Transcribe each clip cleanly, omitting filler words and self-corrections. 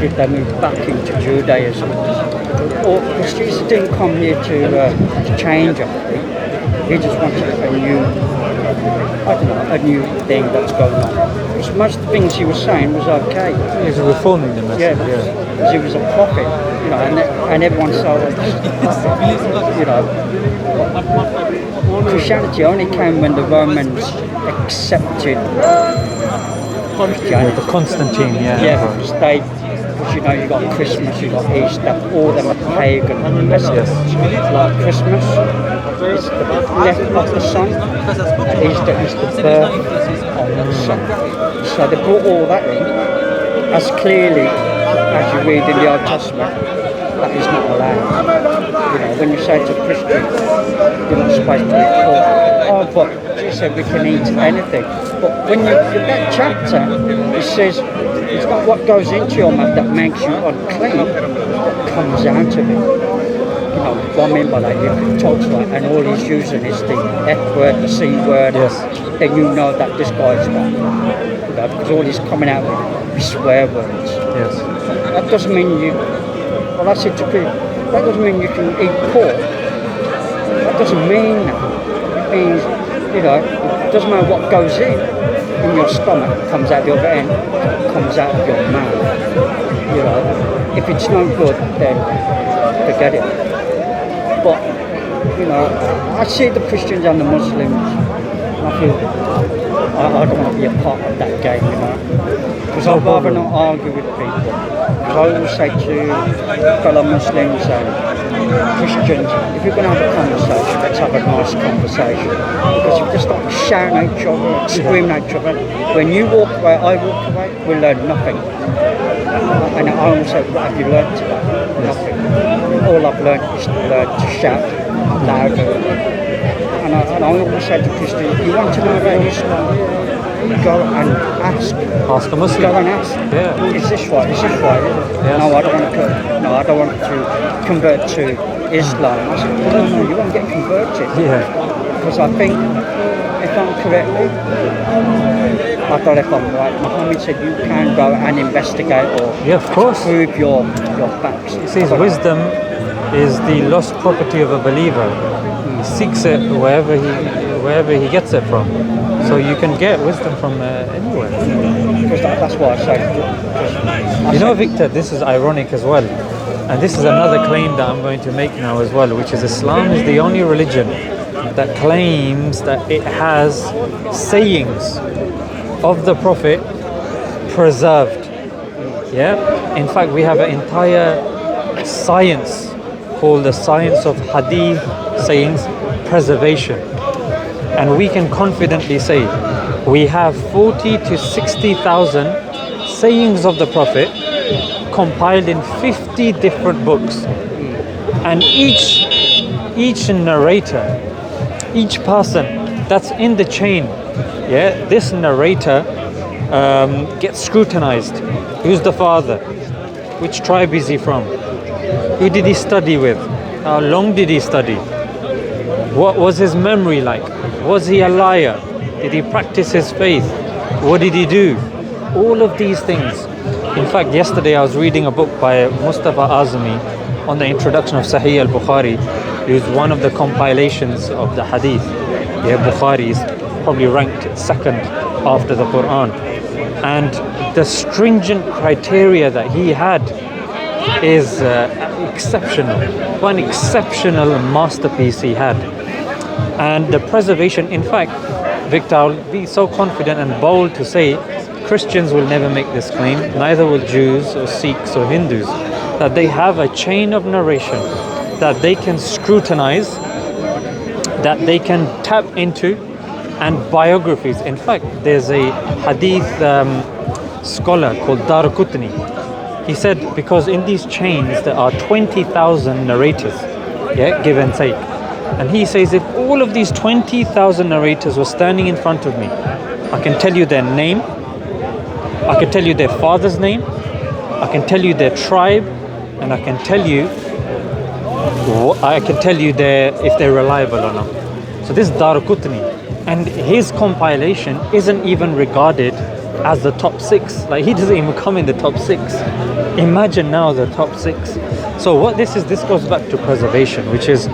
did they move back into Judaism? Or because Jesus didn't come here to change everything. He just wanted a new thing that's going on. Because most of the things he was saying was okay. He was reforming the message. Because he was a prophet, and everyone saw it. Christianity only came when the Romans accepted Christianity. The Constantine, Because you got Christmas, you got Easter, all them are pagan festivals. Like Christmas, it's the death of the sun, and Easter is the birth of the sun. So they brought all that in, as clearly as you read in the Old Testament, that is not allowed. When you say to a Christian, you're not supposed to eat pork. But Jesus said we can eat anything. But when you read that chapter, it says it's not what goes into your mouth that makes you unclean, what comes out of it. What I mean by that, he talks like, and all he's using is the F word, the C word, then you know that this guy's not. Because all he's coming out with swear words. Yes. That doesn't mean I said to people, that doesn't mean you can eat pork. That doesn't mean that. It means, it doesn't matter what goes in your stomach, comes out the other end, comes out of your mouth. If it's no good, then forget it. But, I see the Christians and the Muslims, and I feel I don't want to be a part of that game, Because I'd rather not argue with people. Because I always say to fellow Muslims and Christians, if you're going to have a conversation, let's have a nice conversation. Because if you just start shouting at each other, screaming at each other, when you walk away, I walk away, we'll learn nothing. And I always say, what have you learned today? Nothing. All I've learned is to learn to shout louder. And I always say to Christians, you want to know about Islam? Go and ask. Ask a Muslim. Go and ask. Yeah. Is this right? Is this right? Yes. No, I don't want to convert to Islam. I said, no, you won't get converted. Yeah. Because I think, if I'm correctly, I don't know if I'm right. Muhammad said you can go and investigate or of course. prove your facts. He says wisdom is the lost property of a believer. He seeks it wherever he gets it from. So you can get wisdom from anywhere. Because that's what I say. Victor, this is ironic as well. And this is another claim that I'm going to make now as well, which is Islam is the only religion that claims that it has sayings of the Prophet preserved. In fact, we have an entire science called the science of hadith sayings preservation. And we can confidently say we have 40 to 60,000 sayings of the Prophet compiled in 50 different books. And each narrator, each person that's in the chain, this narrator gets scrutinized. Who's the father? Which tribe is he from? Who did he study with? How long did he study? What was his memory like? Was he a liar? Did he practice his faith? What did he do? All of these things. In fact, yesterday I was reading a book by Mustafa Azmi on the introduction of Sahih al-Bukhari. It was one of the compilations of the hadith. Bukhari is probably ranked second after the Quran. And the stringent criteria that he had is exceptional. One exceptional masterpiece he had. And the preservation, in fact, Victor, I'll be so confident and bold to say Christians will never make this claim, neither will Jews or Sikhs or Hindus, that they have a chain of narration that they can scrutinize, that they can tap into, and biographies. In fact, there's a hadith scholar called Darqutni. He said, because in these chains there are 20,000 narrators, give and take. And he says, if all of these 20,000 narrators were standing in front of me, I can tell you their name, I can tell you their father's name, I can tell you their tribe, and I can tell you if they're reliable or not. So this is Darqutni, and his compilation isn't even regarded as the top 6. Like, he doesn't even come in the top 6. Imagine now the top 6. So what this is, this goes back to preservation, which is,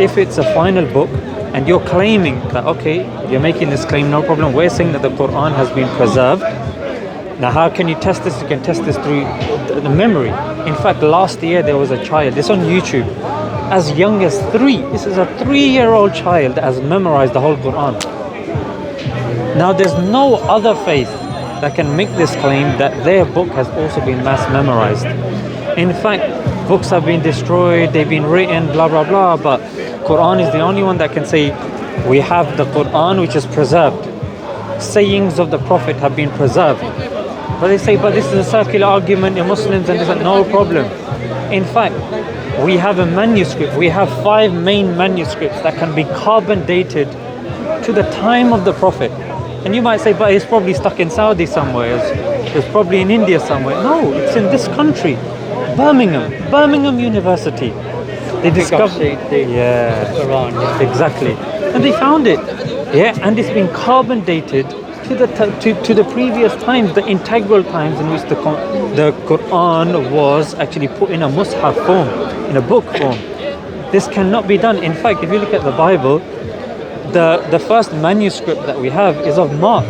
if it's a final book and you're claiming that, okay, you're making this claim, no problem, we're saying that the Quran has been preserved. Now, how can you test this? You can test this through the memory. In fact, last year there was a child, this on YouTube, as young as 3. This is a 3-year-old child that has memorized the whole Quran. Now, there's no other faith that can make this claim that their book has also been mass memorized. In fact, books have been destroyed, they've been written, blah, blah, blah, but Quran is the only one that can say, we have the Quran which is preserved. Sayings of the Prophet have been preserved. But they say, but this is a circular argument in Muslims, and this is no problem. In fact, we have a manuscript, we have 5 main manuscripts that can be carbon dated to the time of the Prophet. And you might say, but it's probably stuck in Saudi somewhere, it's probably in India somewhere. No, it's in this country, Birmingham University. They discovered the Quran. Exactly. And they found it. Yeah, and it's been carbon dated to the previous times, the integral times in which the Quran was actually put in a mushaf form, in a book form. This cannot be done. In fact, if you look at the Bible, the first manuscript that we have is of Mark,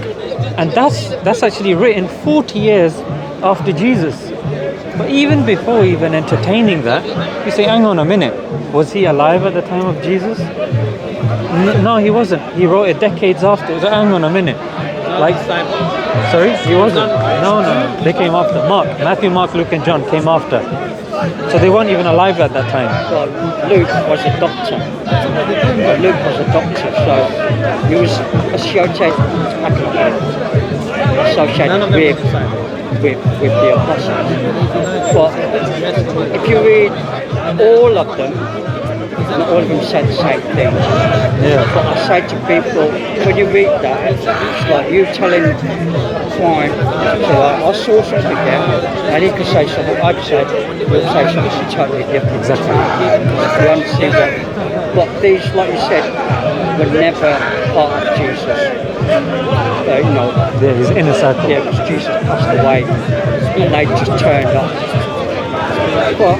and that's actually written 40 years after Jesus. But even before even entertaining that, you say, hang on a minute, was he alive at the time of Jesus? No, he wasn't. He wrote it decades after. So hang on a minute. Like, sorry, he wasn't. No, they came after. Matthew, Mark, Luke, and John came after. So they weren't even alive at that time. Well, Luke was a doctor. So he was associated with the apostles. But if you read all of them, not all of them said the same thing. Yeah. But I say to people, when you read that, it's like you telling a client, so I saw something there, and he could say something, I'd say, you'll say something totally different. Exactly. You understand that? But these, like you said, were never part of Jesus. Yeah, his inner circle. Yeah, because Jesus passed away, and they just turned up. But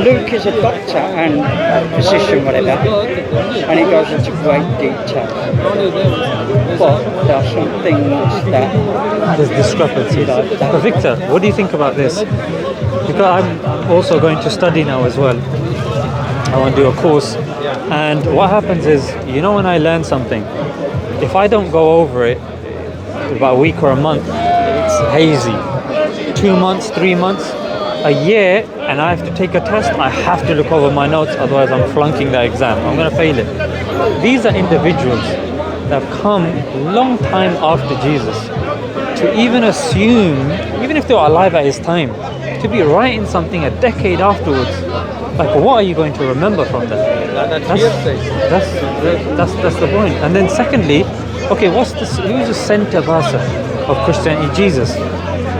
Luke is a doctor and physician, whatever, and he goes into great detail. But there are some things that there's discrepancies. But Victor, what do you think about this? Because I'm also going to study now as well. I want to do a course, and what happens is, when I learn something, if I don't go over it about a week or a month, it's hazy. 2 months, 3 months, a year, and I have to take a test, I have to look over my notes, otherwise I'm flunking the exam. I'm going to fail it. These are individuals that have come long time after Jesus to even assume, even if they were alive at his time, to be writing something a decade afterwards. Like, what are you going to remember from that? That's the point. And then secondly, okay, who's the center versa of Christianity? Jesus.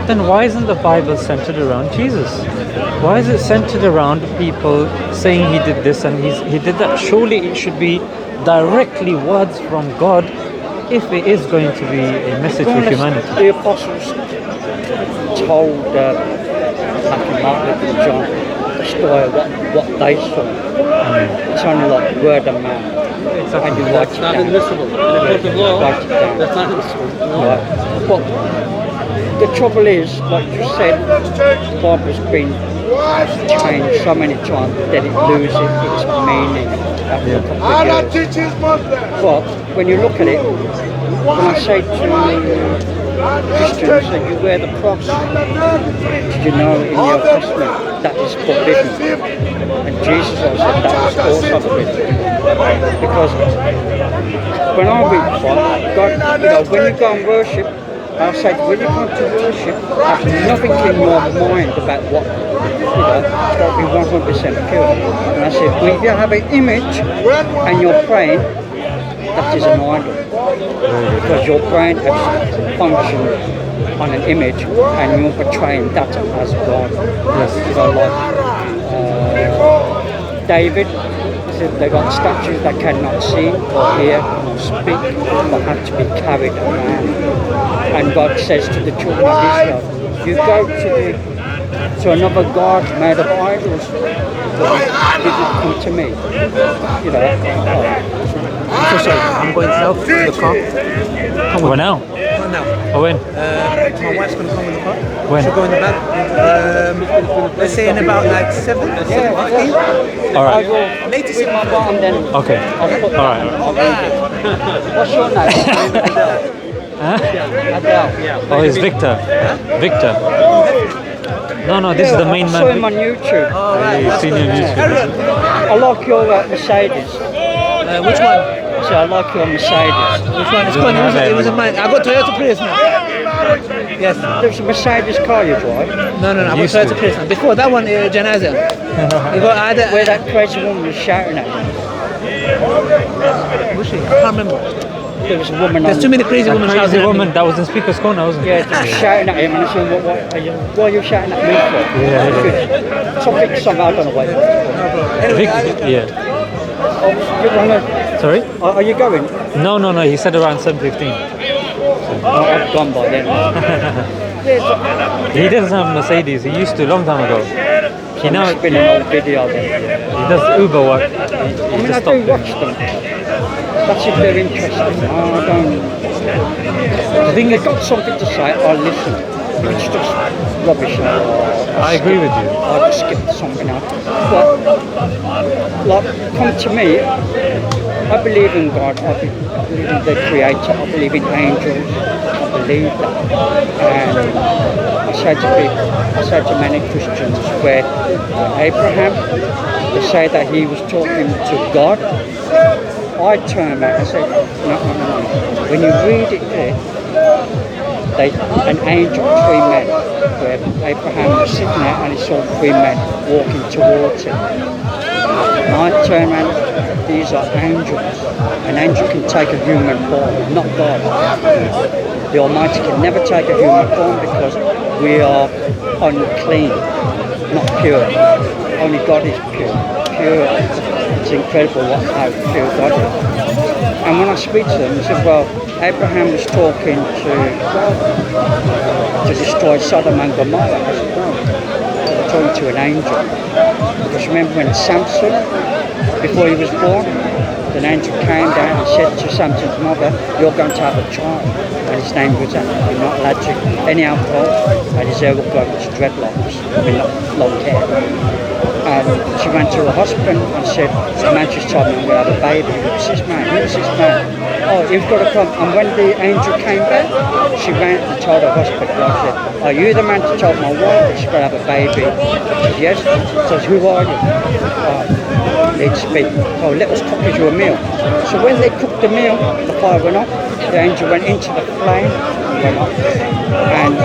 Then why isn't the Bible centered around Jesus? Why is it centered around people saying he did this and he did that? Surely it should be directly words from God if it is going to be a message for humanity. The apostles told Matthew, Mark, Luke, and John the story of what they saw. It's only like word of mouth. Exactly. And you write it down. Write it down. That's not admissible. Right. But the trouble is, like you said, the Bible's been changed so many times that it loses its meaning after a couple of years. But when you look at it, when I say to Christians that you wear the cross, did you know in the Old Testament that is forbidden? And Jesus also said that is also forbidden. Because when I read the Bible, God, when you go and worship, I'll say, when you come to worship, have nothing in your mind about what, it's got to be 100% pure. And I said, well, if you have an image and you're praying, that is an idol. Because your brain has functioned on an image and you're portraying that as God. Yes. Like David, they got statues that cannot see or hear or speak, but have to be carried around. And God says to the children of Israel, you go to another God made of idols, but you didn't come to me. You know. So sorry, I'm going south to the car. Come Well, now? Not now. Oh, when? My wife's going to come in the car. When? She'll go in the back. Let's say in about like 7:15. All right. Latest With my bottom, then Okay. I'll put that All right. on, I'll read it. What's your name? Adele. Oh, it's Victor. Victor. No, this is the main I man. saw him on YouTube. All right. You've seen him on YouTube. I like your Mercedes. Which one? So I like your Mercedes. Which one? It's fun. It was a mine. I got Toyota Prius now. Yes. There's a Mercedes car you drive. No. I got Used Toyota to. Prius now. Before that one, Janaza. Where that crazy woman was shouting at you. Was she? I can't remember. There was a woman There's on, too many crazy women shouting Crazy at me. woman that was in Speaker's Corner, wasn't it? Yeah, just shouting at him and I said, why are you shouting at me for? Yeah. Something, I don't know what it was. Vic, yeah. Oh, you wanna, Sorry? are you going? No. He said around 7:15. Oh, I've gone by then. He doesn't have Mercedes. He used to a long time ago. He now It's been an old video then. he does Uber work. I mean, I do watch them. That's if they're interesting. I don't. The thing is, They've got something to say, I'll listen. If it's just rubbish, I agree with you. I'll just skip something out. But, like, come to me, I believe in God, I believe in the Creator, I believe in angels, I believe that. And I say to many Christians where Abraham, they say that he was talking to God. I turn back and say, no. When you read it there, an angel, three men, where Abraham was sitting there and he saw three men walking towards him. And I turn around, these are angels. An angel can take a human form, not God. The Almighty can never take a human form because we are unclean, not pure. Only God is pure. It's incredible how pure God is. And when I speak to them, they say, well, Abraham was talking to God to destroy Sodom and Gomorrah. I said, no, I'm talking to an angel. Because remember when Samson, before he was born, an angel came down and said to Samson's mother, you're going to have a child. And his name was that. You're not allowed to any alcohol, and his hair will go into dreadlocks, not long hair. And she went to her husband and said, the man just told me I'm going to have a baby. Who's this man? Oh, you've got to come. And when the angel came back, she ran and told her husband, I said, are you the man to tell my wife that she's going to have a baby? She said, yes. She says, who are you? They'd speak. Oh, let us cook you a meal. So when they cooked the meal, the fire went up, the angel went into the flame and went up. And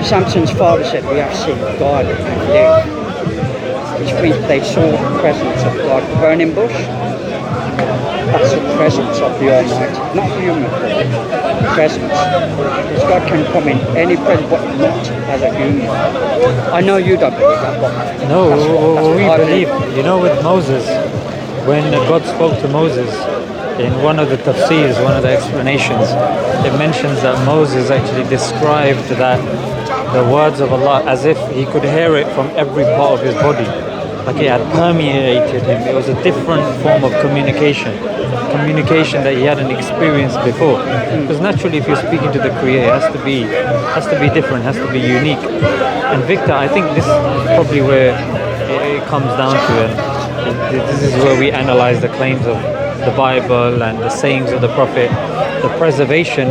Samson's father said, we have seen God and live. Which means they saw the presence of God. Burning bush, that's the presence of the Almighty, not human presence. Because God can come in any presence, but not as a human. I know you don't believe that, but No, that's what we I believe. You know, with Moses, when God spoke to Moses, in one of the tafsirs, one of the explanations, it mentions that Moses actually described that the words of Allah as if he could hear it from every part of his body. Like it had permeated him. It was a different form of communication that he hadn't experienced before. Because naturally, if you're speaking to the Creator, it has to be different, has to be unique. And Victor, I think this is probably where it comes down to, and this is where we analyze the claims of the Bible and the sayings of the Prophet. The preservation,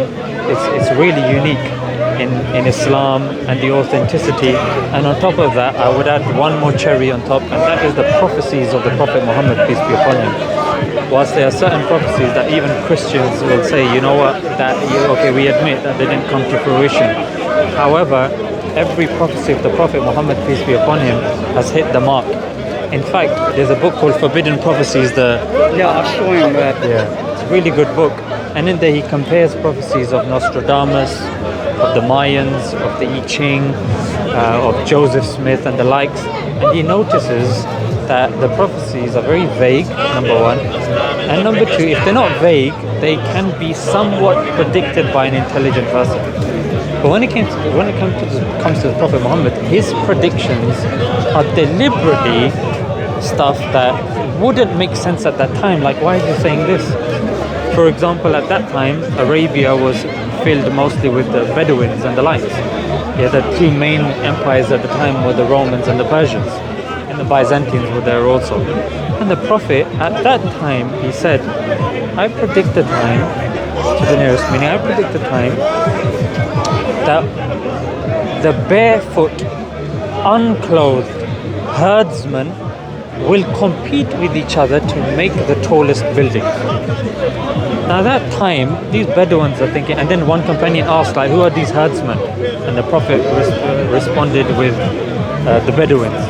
it's really unique in Islam and the authenticity. And on top of that, I would add one more cherry on top, and that is the prophecies of the Prophet Muhammad, peace be upon him. Whilst there are certain prophecies that even Christians will say, you know what, okay, we admit that they didn't come to fruition. However, every prophecy of the Prophet Muhammad, peace be upon him, has hit the mark. In fact, there's a book called Forbidden Prophecies. Yeah, I saw him. It's a really good book. And in there he compares prophecies of Nostradamus, of the Mayans, of the I Ching, of Joseph Smith and the likes. And he notices that the prophecies are very vague, number one. And number two, if they're not vague, they can be somewhat predicted by an intelligent person. But when it comes to the Prophet Muhammad, his predictions are deliberately stuff that wouldn't make sense at that time. Like, why is he saying this? For example, at that time, Arabia was filled mostly with the Bedouins and the likes. Yeah, the two main empires at the time were the Romans and the Persians, and the Byzantines were there also. And the Prophet at that time, he said, I predict the time, to the nearest meaning, I predict the time that the barefoot, unclothed herdsmen will compete with each other to make the tallest building. Now that time, these Bedouins are thinking, and then one companion asked, like, who are these herdsmen? And the Prophet responded with the Bedouins.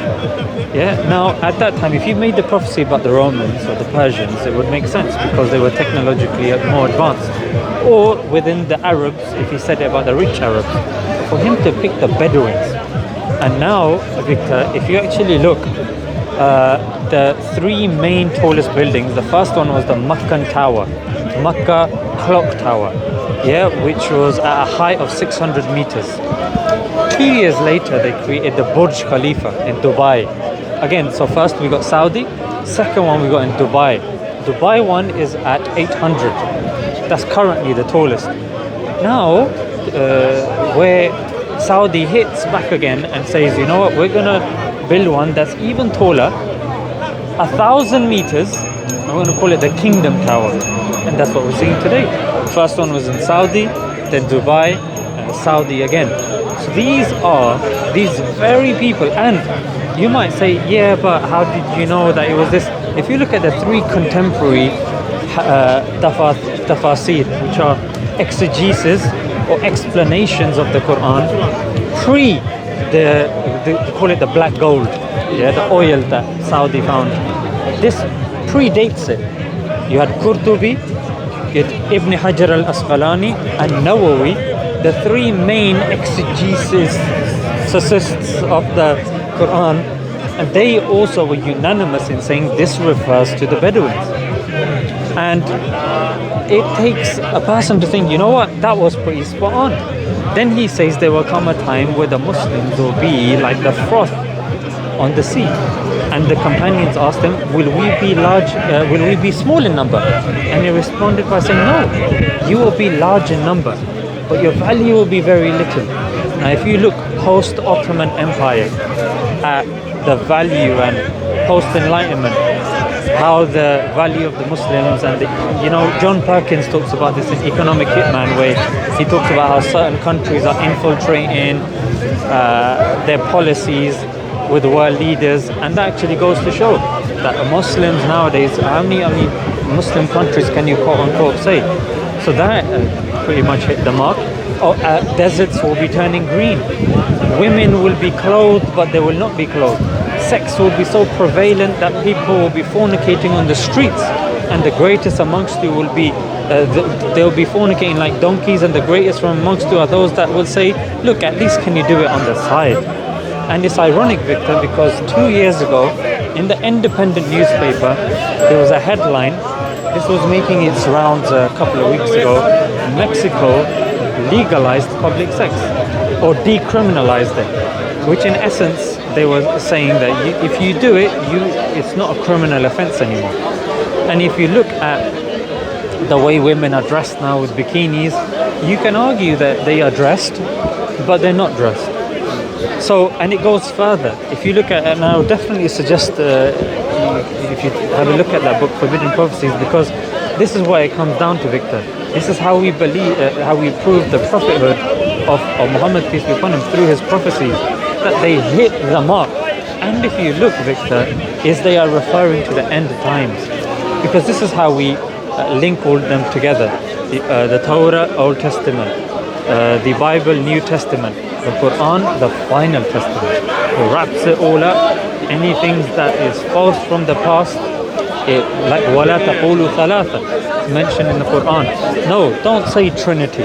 Yeah. Now at that time, if you made the prophecy about the Romans or the Persians, it would make sense because they were technologically more advanced. Or within the Arabs, if he said it about the rich Arabs, for him to pick the Bedouins. And now, Victor, if you actually look, the three main tallest buildings, the first one was the Meccan Tower, Mecca Clock Tower, yeah, which was at a height of 600 meters. 2 years later, they created the Burj Khalifa in Dubai. Again, so first we got Saudi, second one we got in Dubai. Dubai one is at 800. That's currently the tallest. Now, where Saudi hits back again and says, you know what, we're gonna build one that's even taller, 1,000 meters. I'm gonna call it the Kingdom Tower, and that's what we're seeing today. First one was in Saudi, then Dubai, and Saudi again. So these are these very people, and you might say, yeah, but how did you know that it was this? If you look at the three contemporary tafasir, which are exegesis or explanations of the Quran, pre they call it the black gold, yeah, the oil that Saudi found. This predates it. You had Qurtubi, you had Ibn Hajar al-Asqalani, and Nawawi, the three main exegesists of the Quran, and they also were unanimous in saying this refers to the Bedouins. And it takes a person to think, you know what, that was pretty spot on. Then he says there will come a time where the Muslims will be like the froth on the sea. And the companions asked him, will we be large, will we be small in number? And he responded by saying, no, you will be large in number, but your value will be very little. Now if you look post-Ottoman Empire at the value and post-Enlightenment, how the value of the Muslims and John Perkins talks about this in Economic Hitman, where he talks about how certain countries are infiltrating their policies with world leaders, and that actually goes to show that Muslims nowadays, how many Muslim countries can you quote unquote say? So that pretty much hit the mark. Deserts will be turning green. Women will be clothed, but they will not be clothed. Sex will be so prevalent that people will be fornicating on the streets, and the greatest amongst you will be they'll be fornicating like donkeys, and the greatest from amongst you are those that will say, look, at least can you do it on the side? And it's ironic, Victor, because 2 years ago in the Independent newspaper there was a headline. This was making its rounds a couple of weeks ago. Mexico legalized public sex, or decriminalized it, which in essence they were saying that if you do it, it's not a criminal offense anymore. And if you look at the way women are dressed now with bikinis, you can argue that they are dressed, but they're not dressed. So, and it goes further. If you look at, and I would definitely suggest if you have a look at that book, Forbidden Prophecies, because this is what it comes down to, Victor. This is how we believe, how we prove the prophethood of Muhammad, peace be upon him, through his prophecies, that they hit the mark. And if you look, Victor, is they are referring to the end times, because this is how we link all them together. The Torah, Old Testament, the Bible, New Testament, the Quran, the final testament. It wraps it all up. Anything that is false from the past, like وَلَا تَقُولُوا ثَلَاثًا, mentioned in the Quran. No, don't say Trinity.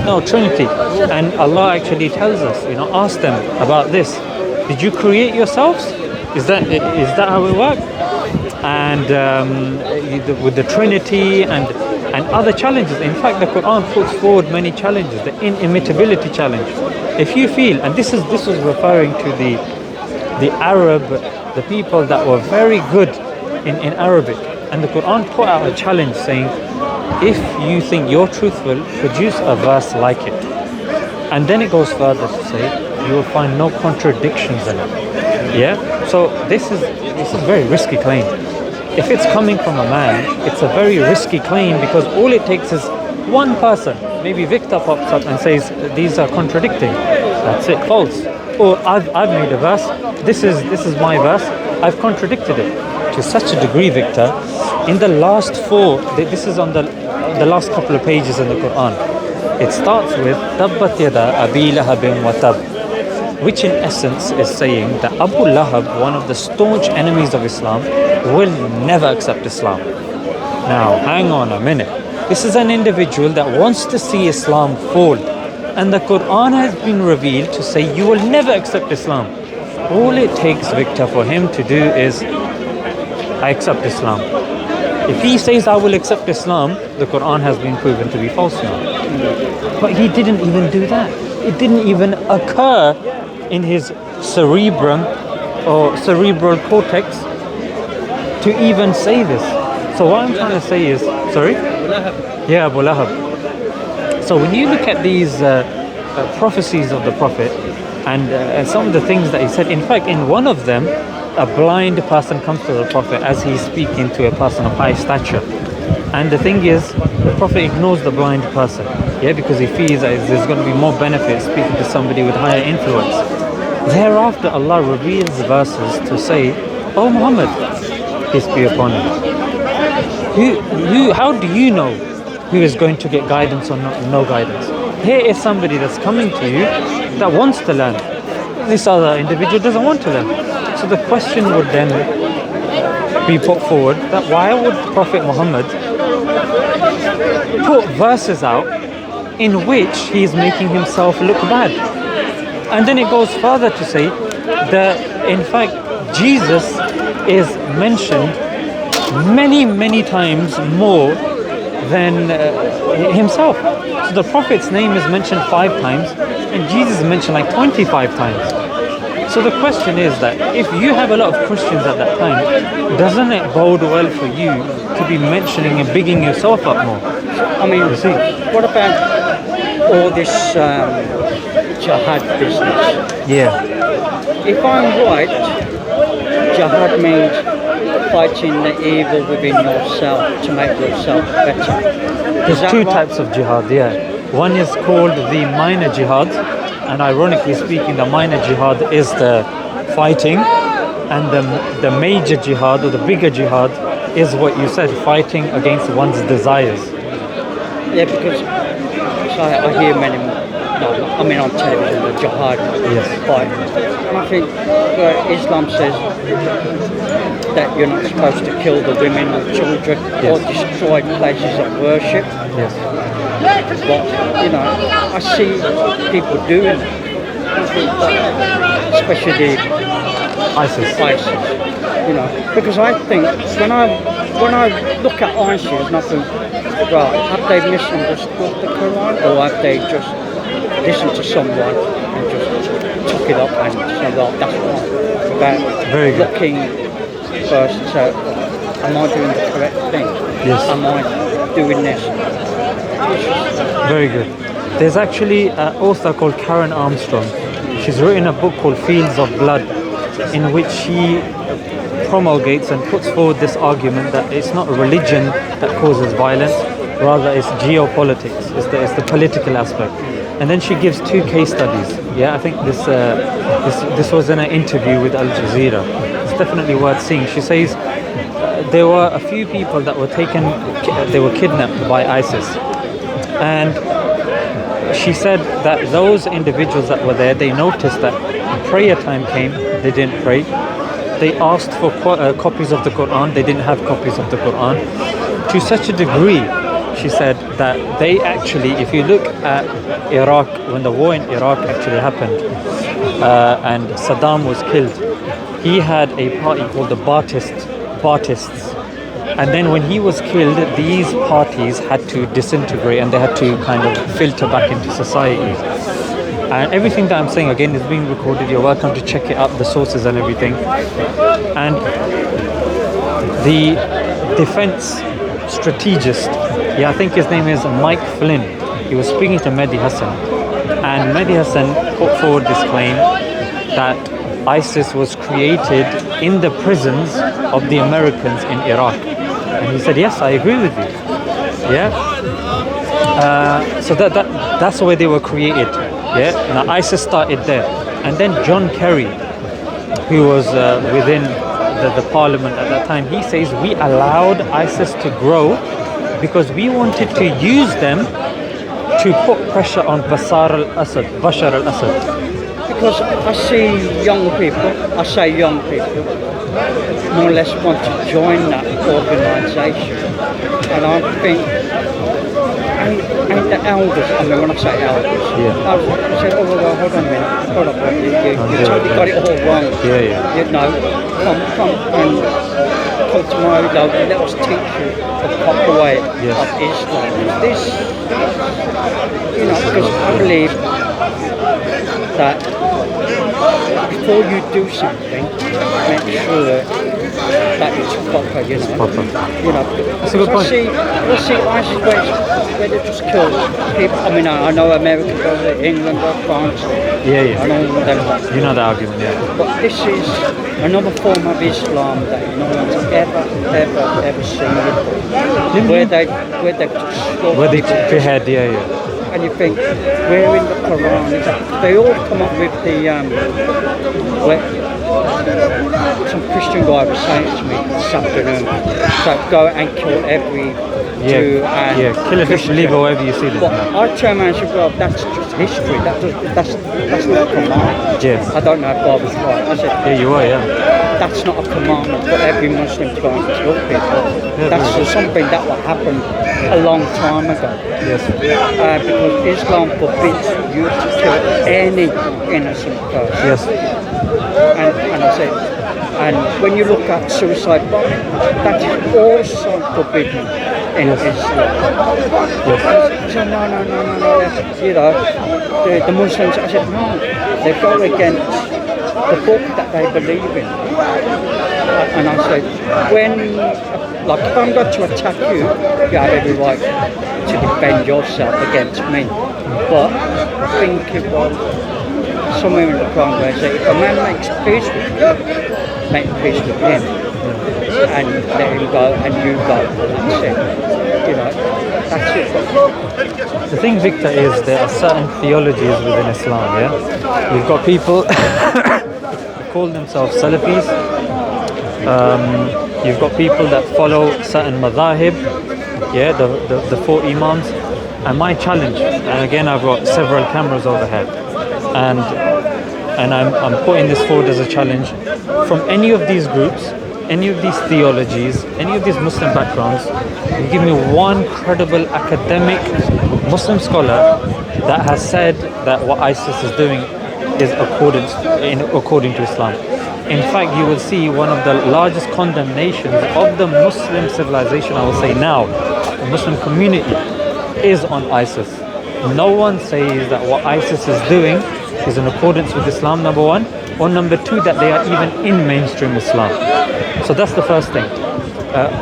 No, Trinity. And Allah actually tells us, ask them about this. Did you create yourselves? Is that how it works? And with the Trinity, and and other challenges. In fact, the Quran puts forward many challenges. The inimitability challenge. If you feel, and this was referring to the Arab, the people that were very good in Arabic, and the Quran put out a challenge saying, if you think you're truthful, produce a verse like it. And then it goes further to say, you will find no contradictions in it. Yeah? So this is a very risky claim. If it's coming from a man, it's a very risky claim because all it takes is one person, maybe Victor pops up and says, these are contradicting. That's it, false. Or I've made a verse, this is my verse, I've contradicted it. To such a degree, Victor, in the last this is on the last couple of pages in the Quran. It starts with Tabbat yada Abi Lahabin wa tab, which in essence is saying that Abu Lahab, one of the staunch enemies of Islam, will never accept Islam. Now, hang on a minute. This is an individual that wants to see Islam fall. And the Quran has been revealed to say you will never accept Islam. All it takes, Victor, for him to do is, I accept Islam. If he says I will accept Islam, the Quran has been proven to be false now. But he didn't even do that. It didn't even occur in his cerebrum or cerebral cortex to even say this. So what I'm trying to say is, sorry? Yeah, Abu Lahab. So when you look at these prophecies of the Prophet and some of the things that he said, in fact, in one of them, a blind person comes to the Prophet as he's speaking to a person of high stature. And the thing is, the Prophet ignores the blind person, yeah, because he feels that there's going to be more benefit speaking to somebody with higher influence. Thereafter, Allah reveals verses to say, "Oh Muhammad, peace be upon him. How do you know who is going to get guidance or no guidance? Here is somebody that's coming to you that wants to learn. This other individual doesn't want to learn." So the question would then be put forward that why would Prophet Muhammad put verses out in which he is making himself look bad? And then it goes further to say that in fact Jesus is mentioned many times more than himself. So the Prophet's name is mentioned 5 times and Jesus is mentioned like 25 times. So the question is that if you have a lot of Christians at that time, doesn't it bode well for you to be mentioning and bigging yourself up more? I mean, You see? what about all this jihad business? Yeah. If I'm right, jihad means fighting the evil within yourself to make yourself better. There's 2 types of jihad, yeah. One is called the minor jihad, and ironically speaking, the minor jihad is the fighting, and the major jihad or the bigger jihad is what you said, fighting against one's desires. Yeah, because I hear many, I mean on television, the jihad fight. And I think Islam says that you're not supposed to kill the women or children or destroy places of worship. Yes. But, you know, I see people doing it. Especially ISIS. You know, because I think when I look at ISIS and I think, well, have they misunderstood the Quran or have they just listened to someone and just took it up and said, well, that's right. About Very good. looking first, so am I doing the correct thing? Yes. Am I doing this? Very good. There's actually an author called Karen Armstrong. She's written a book called Fields of Blood, in which she promulgates and puts forward this argument that it's not religion that causes violence, rather it's geopolitics, it's the political aspect. And then she gives 2 case studies. Yeah, I think this was in an interview with Al Jazeera. It's definitely worth seeing. She says there were a few people that were they were kidnapped by ISIS. And she said that those individuals that were there, they noticed that prayer time came, they didn't pray. They asked for copies of the Quran, they didn't have copies of the Quran. To such a degree, she said that they actually, if you look at Iraq, when the war in Iraq actually happened, and Saddam was killed, he had a party called the Ba'athists. And then when he was killed, these parties had to disintegrate and they had to kind of filter back into society. And everything that I'm saying again is being recorded. You're welcome to check it up, the sources and everything. And the defense strategist, yeah, I think his name is Mike Flynn. He was speaking to Mehdi Hassan, and Mehdi Hassan put forward this claim that ISIS was created in the prisons of the Americans in Iraq. And he said, yes, I agree with you. Yeah. So that's the way they were created. Yeah. Now ISIS started there, and then John Kerry, who was within the parliament at that time, he says we allowed ISIS to grow because we wanted to use them to put pressure on Bashar al-Assad. Because I see young people, more or less want to join that organisation. And I think, and the elders, I mean when I say elders, Yeah. I said, oh well, hold on a minute, hold up, you totally got it all wrong. Yeah. You know, come to my level, let us teach you the proper way Yes. of Islam. This, you know, because I believe that before you do something, make sure that it's proper, you know. Proper. You know, That's a good point. I see ISIS where they just kill people. I mean, I know America does it, England does, France, Yeah. and all of them. You know the argument, yeah. But this is another form of Islam that no one's ever seen before. Where they just Where they behead, yeah. and you think, where in the Quran is that? They all come up with the where some Christian guy was saying to me this afternoon, so go and kill every Jew and kill a disbeliever wherever you see them. But I turn around and say, well, that's just history. That's not a command. Yes. I don't know if I was right. I said, Yeah, you are, yeah. that's not a commandment for every Muslim to go and kill people. That's just something that will happen a long time ago. Yes. Because Islam forbids you to kill any innocent person. Yes. And I said, and when you look at suicide bombing, that is also forbidden in Islam. So no, you know, the Muslims, I said, no, they go against the book that they believe in. And I said, when, like if I'm going to attack you, you have every right to defend yourself against me. But I think it was somewhere in the Quran where it says, if a man makes peace with you, make peace with him. And let him go and you go. That's it. You know, that's it. The thing, Victor, is there are certain theologies within Islam, yeah? You've got people who call themselves Salafis. You've got people that follow certain madhahib, yeah, the four imams. And my challenge, and again I've got several cameras overhead, and I'm putting this forward as a challenge from any of these groups, any of these theologies, any of these Muslim backgrounds. You give me one credible academic Muslim scholar that has said that what ISIS is doing is according to Islam. In fact, you will see one of the largest condemnations of the Muslim civilization, I will say now, the Muslim community, is on ISIS. No one says that what ISIS is doing is in accordance with Islam, number one, or number two, that they are even in mainstream Islam. So that's the first thing.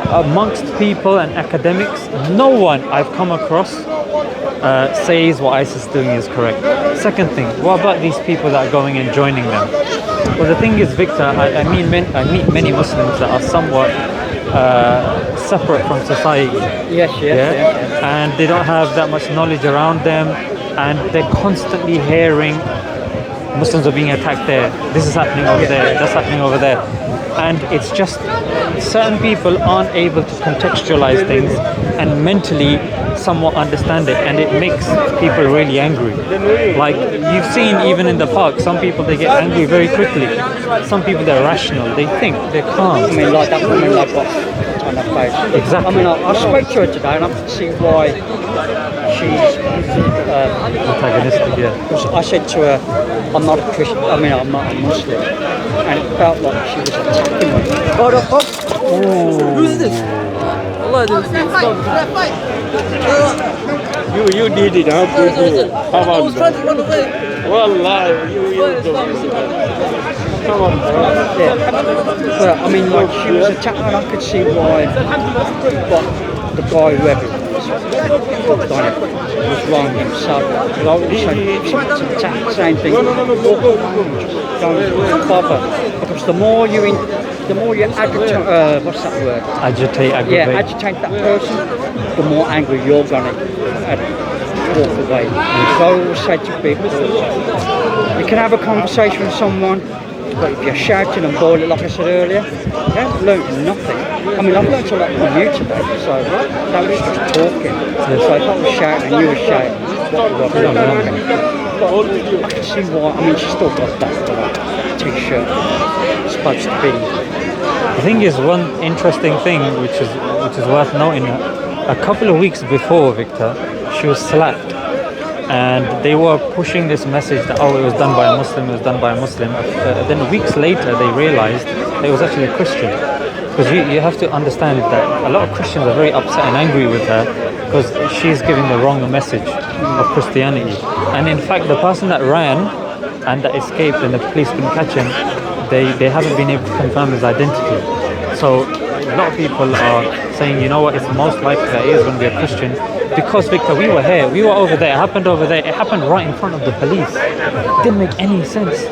Amongst people and academics, no one I've come across says what ISIS is doing is correct. Second thing, what about these people that are going and joining them? Well, the thing is, Victor, I meet many Muslims that are somewhat separate from society. Yes. And they don't have that much knowledge around them, and they're constantly hearing Muslims are being attacked there, this is happening over there, that's happening over there. And it's just certain people aren't able to contextualize things and mentally somewhat understand it, and it makes people really angry. Like you've seen even in the park, some people, they get angry very quickly. Some people, they're rational, they think, they're calm. I mean, like that woman I've got on her face. Exactly. I mean, I spoke to her today and I can see why she's Antagonistic, yeah. I said to her, I'm not a Christian, I'm not a Muslim. And it felt like she was attacking me. Hold up. Who's this? Allah didn't see it. You did it, huh? I was trying to run away. Wallahi, you come on, bro. Yeah. But I mean, like, she was attacked, and I could see why. But the guy, whoever it was, done it, was wrong himself. Because I would say, someone's attacked, same thing. Don't bother. Because the more you agitate, what's that word? Agitate, aggravate. Yeah, agitate that person, the more angry you're gonna walk away. So I always say to people, you can have a conversation with someone, but if you're shouting and boiling, like I said earlier, you haven't learned nothing. I mean, I've learned a lot from you today, so that was just talking. So if I was shouting and you were shouting, what was nothing. But I can see why. I mean, she's still got that t-shirt. It's supposed to be. The thing is, one interesting thing which is worth noting, a couple of weeks before, Victor, she was slapped, and they were pushing this message that, oh, it was done by a Muslim, it was done by a Muslim. Then weeks later they realized that it was actually a Christian. Because you have to understand that a lot of Christians are very upset and angry with her because she's giving the wrong message of Christianity. And in fact, the person that ran and that escaped and the police couldn't catch him, they haven't been able to confirm his identity. So a lot of people are saying, you know what, it's most likely that he is going to be a Christian. Because, Victor, we were here, we were over there, it happened over there, it happened right in front of the police. It didn't make any sense.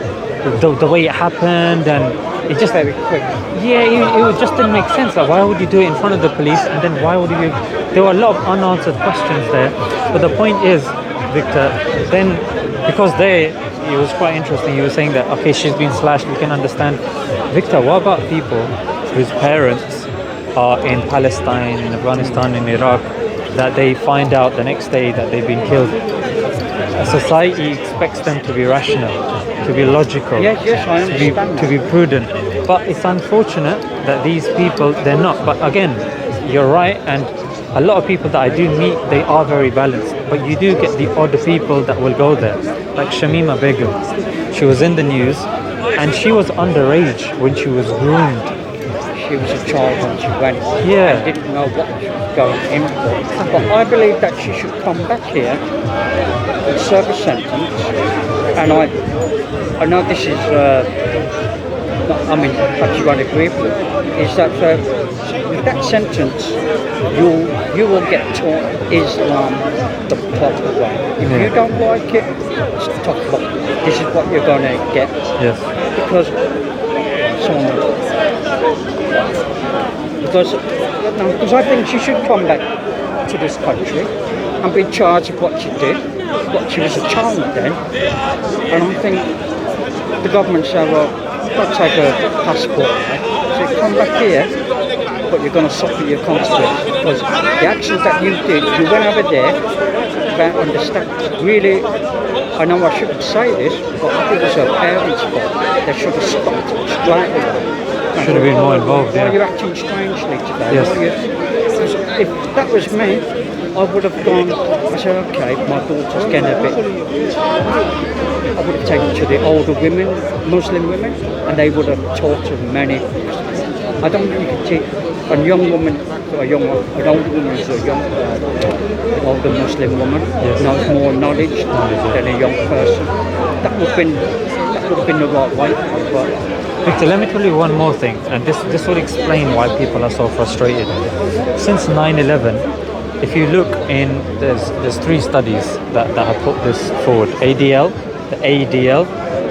The way it happened, and it just Very quick. yeah, it just didn't make sense. Like, why would you do it in front of the police, and then why would you? There were a lot of unanswered questions there. But the point is, Victor, then because it was quite interesting. You were saying that okay, she's been slashed. We can understand. Victor, what about people whose parents are in Palestine, in Afghanistan, in Iraq, that they find out the next day that they've been killed? Society expects them to be rational, to be logical, Yes, I understand to be prudent. But it's unfortunate that these people, they're not. But again, you're right, and a lot of people that I do meet, they are very balanced. But you do get the odd people that will go there. Like Shamima Begum, she was in the news, and she was underage when she was groomed. She was a child when she went. Yeah. And didn't know what she was going in for. But I believe that she should come back here and serve a sentence. And I know this is, I mean, perhaps you won't agree with it, is that with that sentence, you will get taught Islam the proper way. If you don't like it, it's tough luck. This is what you're going to get. Yes. Because I think she should come back to this country and be charged with what she did. But she was a child then, and I think the government said, well, you've got to take a passport, right? So you come back here, but you're going to suffer your consequences because the actions that you did, you went over there without understanding. Really, I know I shouldn't say this, but I think it was her parents' fault. They should have stopped straight away. Should have been more involved, Why yeah. are you acting strangely today? Yes. If that was me, I would have gone, I said, okay, my daughter's getting a bit, I would have taken her to the older women, Muslim women, and they would have taught her many. I don't think you can teach a young woman to an older woman to a young, older Muslim woman, knows more knowledge than a young person. That would have been the right way. But Victor, let me tell you one more thing, and this will explain why people are so frustrated. Since 9/11, if you look in, there's three studies that have put this forward: ADL, the ADL,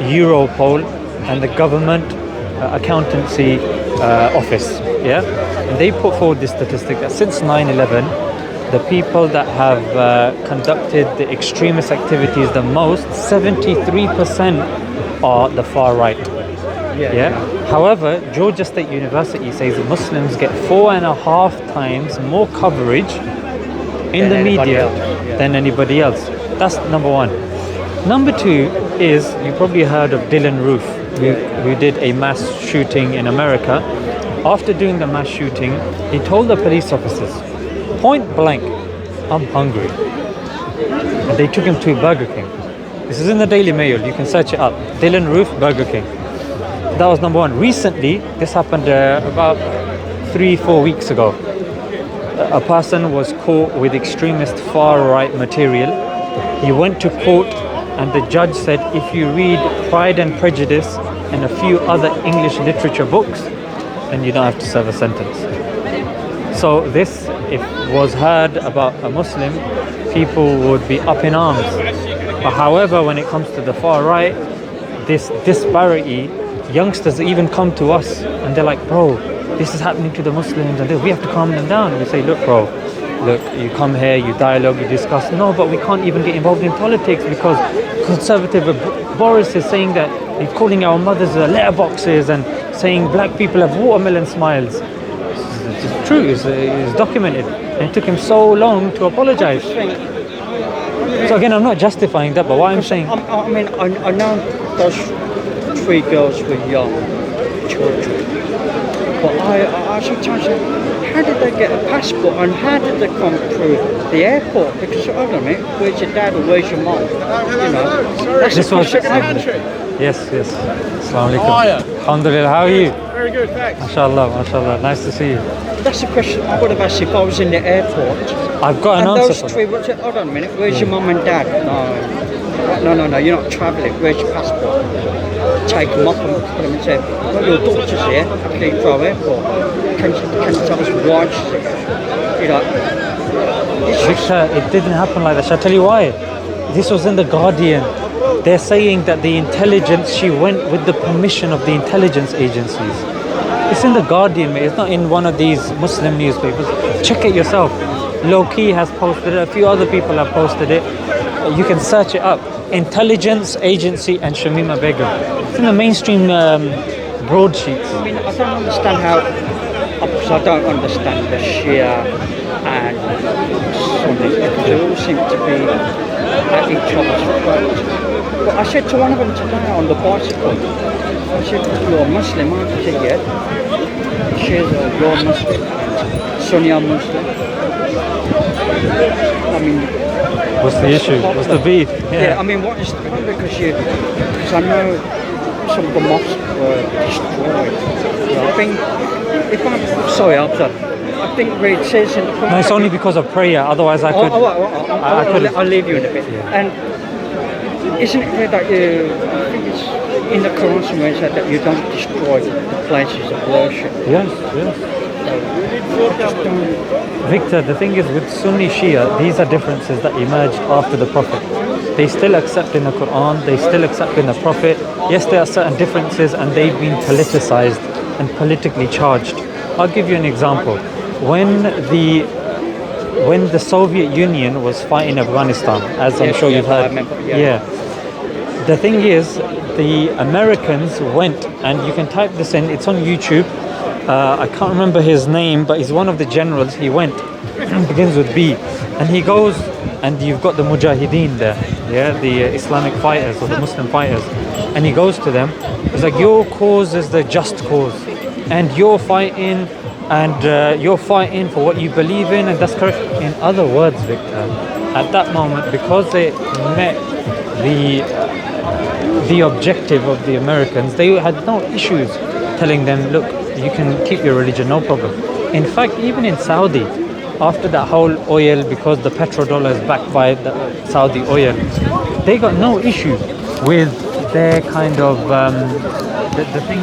Europol, and the Government Accountancy Office. Yeah, and they put forward this statistic that since 9/11, the people that have conducted the extremist activities the most, 73% are the far right. Yeah. However, Georgia State University says Muslims get 4.5 times more coverage in the media than anybody else. That's number one. Number two is, you probably heard of Dylan Roof, who did a mass shooting in America. After doing the mass shooting, he told the police officers, point blank, I'm hungry. And they took him to Burger King. This is in the Daily Mail, you can search it up. Dylan Roof, Burger King. That was number one. Recently, this happened about 3-4 weeks ago. a person was caught with extremist far-right material. He went to court and the judge said, if you read Pride and Prejudice and a few other English literature books, then you don't have to serve a sentence. So this, if was heard about a Muslim, people would be up in arms. But however, when it comes to the far right, this disparity, youngsters even come to us and they're like, bro, this is happening to the Muslims and we have to calm them down. We say, look bro, look, you come here, you dialogue, you discuss. No, but we can't even get involved in politics because conservative Boris is saying that he's calling our mothers letterboxes and saying black people have watermelon smiles. It's true, it's documented. And it took him so long to apologize. So again, I'm not justifying that, but what I'm saying... I know those 3 girls were young children, but I sometimes say, how did they get a passport and how did they come through the airport? Because I don't know, where's your dad or where's your mom? You know, that's This the was- question. Yes. Assalamu alaikum. Alhamdulillah, how are you? Very good, thanks. MashaAllah. Nice to see you. That's the question I would have asked if I was in the airport. I've got an And answer those for 3 that. would say, hold on a minute, where's your mum and dad? No, you're not travelling, where's your passport? Take them off and put them and say, well, your daughter's here at Heathrow Airport. Can you tell us why she's here? You know, it's just, Victor, it didn't happen like that. Shall I tell you why? This was in The Guardian. They're saying that the intelligence, she went with the permission of the intelligence agencies. It's in The Guardian, mate. It's not in one of these Muslim newspapers. Check it yourself. Low-key has posted it. A few other people have posted it. You can search it up. Intelligence Agency and Shamima Begum. It's in the mainstream broadsheets. I mean, I don't understand how, because I don't understand the Shia and Sunni, because they all seem to be at each other's throats. But I said to one of them today on the bicycle, I said, you're a Muslim, aren't you? He said, yeah. She said, you're a Muslim. Sunni are Muslim. I mean, What's the issue? What's the beef? yeah, I mean, what is the problem? Because I know some of the mosques were destroyed. So I think, I think where it says in the Quran. No, it's only because of prayer. Otherwise, I could. I could. I'll leave you in a bit. Yeah. And isn't it clear that I think it's in the Quran somewhere it said that you don't destroy the places of worship. Yes. Just don't. Victor, the thing is with Sunni Shia, these are differences that emerged after the Prophet. They still accept in the Quran, they still accept in the Prophet. Yes, there are certain differences and they've been politicized and politically charged. I'll give you an example. When the Soviet Union was fighting Afghanistan, as I'm sure you've heard. I remember, yeah. The thing is, the Americans went, and you can type this in, it's on YouTube. I can't remember his name, but he's one of the generals. He went, begins with B, and he goes, and you've got the Mujahideen there, the Islamic fighters or the Muslim fighters, and he goes to them. It's like, your cause is the just cause, and you're fighting for what you believe in, and that's correct. In other words, Victor, at that moment, because they met the objective of the Americans, they had no issues telling them, look, you can keep your religion, no problem. In fact, even in Saudi, after that whole oil, because the petrodollar is backed by the Saudi oil, they got no issue with their kind of the thing.